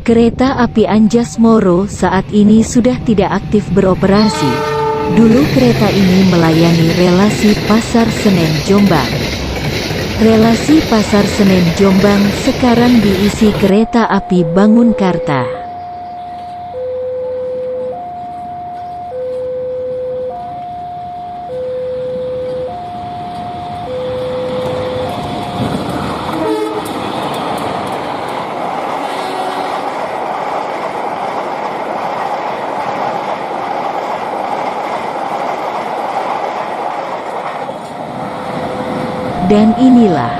Kereta api Anjas-Moro saat ini sudah tidak aktif beroperasi. Dulu kereta ini melayani relasi Pasar Senen Jombang. Relasi Pasar Senen Jombang sekarang diisi kereta api Bangunkarta. Dan inilah